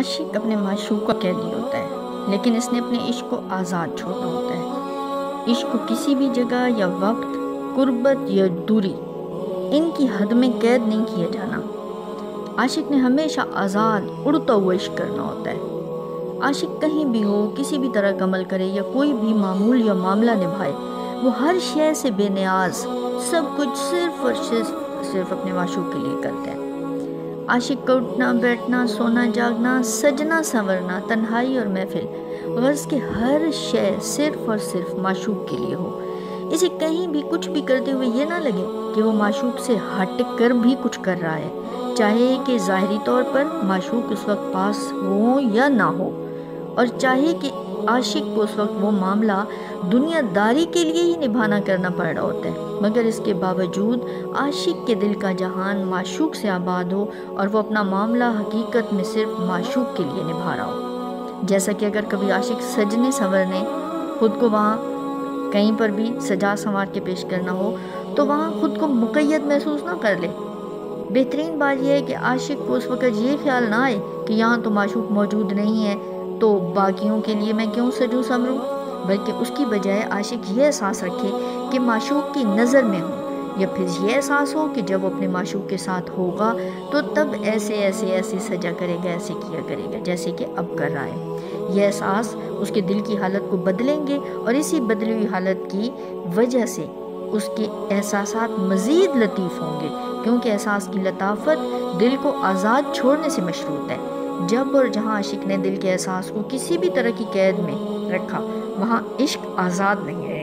عاشق اپنے معشوق کا قیدی ہوتا ہے، لیکن اس نے اپنے عشق کو آزاد چھوڑنا ہوتا ہے۔ عشق کو کسی بھی جگہ یا وقت، قربت یا دوری، ان کی حد میں قید نہیں کیا جانا۔ عاشق نے ہمیشہ آزاد اڑتا ہوا عشق کرنا ہوتا ہے۔ عاشق کہیں بھی ہو، کسی بھی طرح کا عمل کرے یا کوئی بھی معمول یا معاملہ نبھائے، وہ ہر شے سے بے نیاز، سب کچھ صرف اور صرف اپنے معشوق کے لیے کرتا ہے۔ عاشق کا اٹھنا بیٹھنا، سونا جاگنا، سجنا سنورنا، تنہائی اور محفل، غرض کے ہر شے صرف اور صرف معشوق کے لیے ہو۔ اسے کہیں بھی کچھ بھی کرتے ہوئے یہ نہ لگے کہ وہ معشوق سے ہٹ کر بھی کچھ کر رہا ہے، چاہے کہ ظاہری طور پر معشوق اس وقت پاس ہو یا نہ ہو، اور چاہے کہ عاشق کو اس وقت وہ معاملہ دنیا داری کے لیے ہی نبھانا کرنا پڑ رہا ہوتا ہے، مگر اس کے باوجود عاشق کے دل کا جہان معشوق سے آباد ہو اور وہ اپنا معاملہ حقیقت میں صرف معشوق کے لیے نبھا رہا ہو۔ جیسا کہ اگر کبھی عاشق سجنے سنورنے، خود کو وہاں کہیں پر بھی سجا سنوار کے پیش کرنا ہو تو وہاں خود کو مقید محسوس نہ کر لے۔ بہترین بات یہ ہے کہ عاشق کو اس وقت یہ خیال نہ آئے کہ یہاں تو معشوق موجود نہیں ہے تو باقیوں کے لیے میں کیوں سجوں سنوروں، بلکہ اس کی بجائے عاشق یہ احساس رکھے کہ معشوق کی نظر میں ہوں، یا پھر یہ احساس ہو کہ جب وہ اپنے معشوق کے ساتھ ہوگا تو تب ایسے سجا کرے گا، ایسے کیا کرے گا جیسے کہ اب کر رہا ہے۔ یہ احساس اس کے دل کی حالت کو بدلیں گے اور اسی بدلی ہوئی حالت کی وجہ سے اس کے احساسات مزید لطیف ہوں گے، کیونکہ احساس کی لطافت دل کو آزاد چھوڑنے سے مشروط ہے۔ جب اور جہاں عاشق نے دل کے احساس کو کسی بھی طرح کی قید میں رکھا، وہاں عشق آزاد نہیں رہے۔